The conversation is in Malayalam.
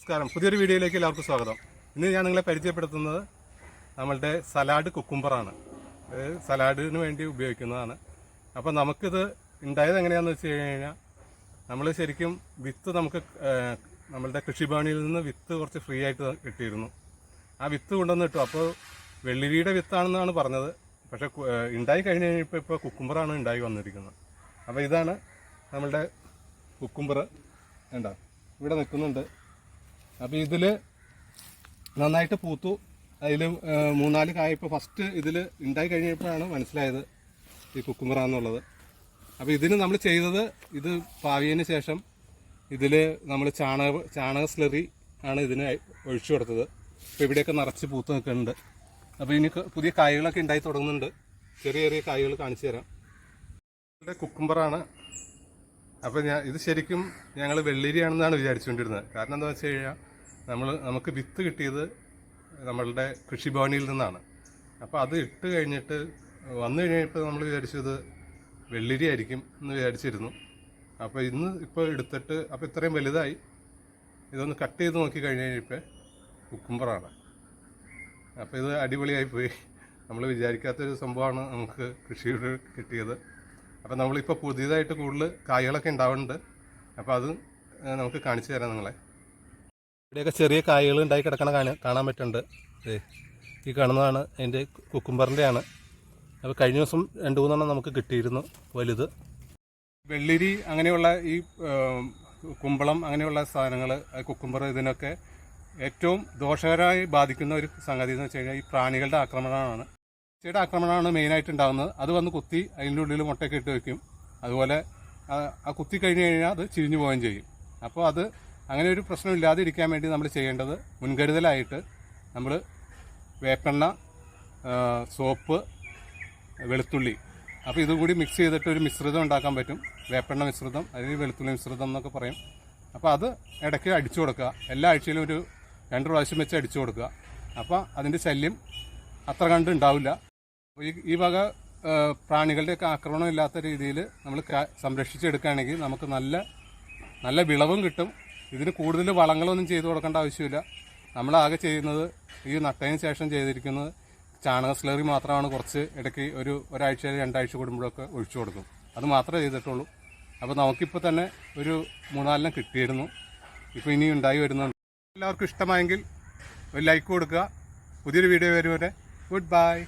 നമസ്കാരം, പുതിയൊരു വീഡിയോയിലേക്ക് എല്ലാവർക്കും സ്വാഗതം. ഇന്ന് ഞാൻ നിങ്ങളെ പരിചയപ്പെടുത്തുന്നത് നമ്മളുടെ സലാഡ് കുക്കുംബറാണ്. സലാഡിന് വേണ്ടി ഉപയോഗിക്കുന്നതാണ്. അപ്പോൾ നമുക്കിത് ഉണ്ടായത് എങ്ങനെയാണെന്ന് വെച്ച് കഴിഞ്ഞാൽ, നമ്മൾ ശരിക്കും വിത്ത് നമ്മളുടെ കൃഷിഭവനിൽ നിന്ന് വിത്ത് കുറച്ച് ഫ്രീ ആയിട്ട് കിട്ടിയിരുന്നു. ആ വിത്ത് കൊണ്ടുവന്ന് കിട്ടും. അപ്പോൾ വെള്ളിരിയുടെ വിത്താണെന്നാണ് പറഞ്ഞത്. പക്ഷേ ഉണ്ടായി കഴിഞ്ഞ് കഴിഞ്ഞപ്പോൾ ഇപ്പോൾ കുക്കുംബറാണ് ഉണ്ടായി വന്നിരിക്കുന്നത്. അപ്പോൾ ഇതാണ് നമ്മളുടെ കുക്കുംബർ. ഉണ്ടോ, ഇവിടെ നിൽക്കുന്നുണ്ട്. അപ്പോൾ ഇതിൽ നന്നായിട്ട് പൂത്തു. അതിൽ 3-4 കായ ഇപ്പോൾ ഫസ്റ്റ് ഇതിൽ ഉണ്ടായി കഴിഞ്ഞപ്പോഴാണ് മനസ്സിലായത് ഈ കുക്കുംബറാന്നുള്ളത്. അപ്പോൾ ഇതിന് നമ്മൾ ചെയ്തത്, ഇത് പാവിയതിന് ശേഷം ഇതിൽ നമ്മൾ ചാണക സ്ലറി ആണ് ഇതിന് ഒഴിച്ചു കൊടുത്തത്. ഇപ്പോൾ ഇവിടെയൊക്കെ നിറച്ച് പൂത്ത് നിൽക്കുന്നുണ്ട്. അപ്പോൾ ഇനി പുതിയ കായകളൊക്കെ ഉണ്ടായി തുടങ്ങുന്നുണ്ട്. ചെറിയ ചെറിയ കായകൾ കാണിച്ചു തരാം. ഇവിടെ കുക്കുംബറാണ്. അപ്പോൾ ഇത് ശരിക്കും ഞങ്ങൾ വെള്ളരിയാണെന്നാണ് വിചാരിച്ചുകൊണ്ടിരുന്നത്. കാരണം എന്താ വെച്ച് കഴിഞ്ഞാൽ, നമുക്ക് വിത്ത് കിട്ടിയത് നമ്മളുടെ കൃഷിഭവനിൽ നിന്നാണ്. അപ്പോൾ അത് ഇട്ട് കഴിഞ്ഞിട്ട് വന്നു കഴിഞ്ഞപ്പോൾ നമ്മൾ വിചാരിച്ചത് വെള്ളരി ആയിരിക്കും എന്ന് വിചാരിച്ചിരുന്നു. അപ്പോൾ ഇപ്പോൾ എടുത്തിട്ട് അപ്പോൾ ഇത്രയും വലുതായി. ഇതൊന്ന് കട്ട് ചെയ്ത് നോക്കി കഴിഞ്ഞ് കഴിഞ്ഞപ്പോൾ കുക്കുംബറാണ്. അപ്പോൾ ഇത് അടിപൊളിയായിപ്പോയി. നമ്മൾ വിചാരിക്കാത്തൊരു സംഭവമാണ് നമുക്ക് കൃഷിയിൽ കിട്ടിയത്. അപ്പോൾ നമ്മളിപ്പോൾ പുതിയതായിട്ട് കൂടുതൽ കായകളൊക്കെ ഉണ്ടാവുന്നുണ്ട്. അപ്പോൾ അത് നമുക്ക് കാണിച്ചു തരാം നിങ്ങളെ. ഇവിടെയൊക്കെ ചെറിയ കായകൾ ഉണ്ടായി കിടക്കണ കാണാൻ പറ്റുന്നുണ്ട്. ഈ കാണുന്നതാണ് അതിൻ്റെ കുക്കുംബറിൻ്റെയാണ്. അപ്പോൾ കഴിഞ്ഞ ദിവസം 2-3 നമുക്ക് കിട്ടിയിരുന്നു വലുത്. വെള്ളിരി അങ്ങനെയുള്ള ഈ കുമ്പളം അങ്ങനെയുള്ള സാധനങ്ങൾ, കുക്കുംബർ, ഇതിനൊക്കെ ഏറ്റവും ദോഷകരമായി ബാധിക്കുന്ന ഒരു സംഗതി എന്ന് വെച്ച് കഴിഞ്ഞാൽ ഈ പ്രാണികളുടെ ആക്രമണമാണ്. ഈച്ചയുടെ ആക്രമണമാണ് മെയിനായിട്ട് ഉണ്ടാകുന്നത്. അത് വന്ന് കുത്തി അതിൻ്റെ ഉള്ളിൽ മുട്ടയൊക്കെ ഇട്ട് വയ്ക്കും. അതുപോലെ ആ കുത്തി കഴിഞ്ഞ് കഴിഞ്ഞാൽ അത് ചിരിഞ്ഞു പോവുകയും ചെയ്യും. അപ്പോൾ അത് അങ്ങനെ ഒരു പ്രശ്നം ഇല്ലാതിരിക്കാൻ വേണ്ടി നമ്മൾ ചെയ്യേണ്ടത്, മുൻകരുതലായിട്ട് നമ്മൾ വേപ്പെണ്ണ, സോപ്പ്, വെളുത്തുള്ളി, അപ്പോൾ ഇതും കൂടി മിക്സ് ചെയ്തിട്ട് ഒരു മിശ്രിതം ഉണ്ടാക്കാൻ പറ്റും. വേപ്പെണ്ണ മിശ്രിതം, അതിന് വെളുത്തുള്ളി മിശ്രിതം എന്നൊക്കെ പറയും. അപ്പോൾ അത് ഇടയ്ക്ക് അടിച്ചു കൊടുക്കുക. എല്ലാ ആഴ്ചയിലും ഒരു 2 പ്രാവശ്യം വെച്ച് അടിച്ചു കൊടുക്കുക. അപ്പോൾ അതിൻ്റെ ശല്യം അത്ര കണ്ട് ഉണ്ടാവില്ല. ഈ വക പ്രാണികളുടെയൊക്കെ ആക്രമണം ഇല്ലാത്ത രീതിയിൽ നമ്മൾ സംരക്ഷിച്ചെടുക്കുകയാണെങ്കിൽ നമുക്ക് നല്ല വിളവും കിട്ടും. ഇതിന് കൂടുതൽ വളങ്ങളൊന്നും ചെയ്തു കൊടുക്കേണ്ട ആവശ്യമില്ല. നമ്മളാകെ ചെയ്യുന്നത്, ഈ നട്ടതിന് ശേഷം ചെയ്തിരിക്കുന്നത് ചാണക സ്ലറി മാത്രമാണ്. കുറച്ച് ഇടയ്ക്ക് ഒരാഴ്ച 2 ആഴ്ച കൂടുമ്പോഴൊക്കെ ഒഴിച്ചു കൊടുക്കും. അത് മാത്രമേ ചെയ്തിട്ടുള്ളൂ. അപ്പോൾ നമുക്കിപ്പോൾ തന്നെ ഒരു 3-4 കിട്ടിയിരുന്നു. ഇപ്പോൾ ഇനി ഉണ്ടായി വരുന്നുണ്ട്. എല്ലാവർക്കും ഇഷ്ടമായെങ്കിൽ ഒരു ലൈക്ക് കൊടുക്കുക. പുതിയൊരു വീഡിയോ വരും വരെ ഗുഡ് ബൈ.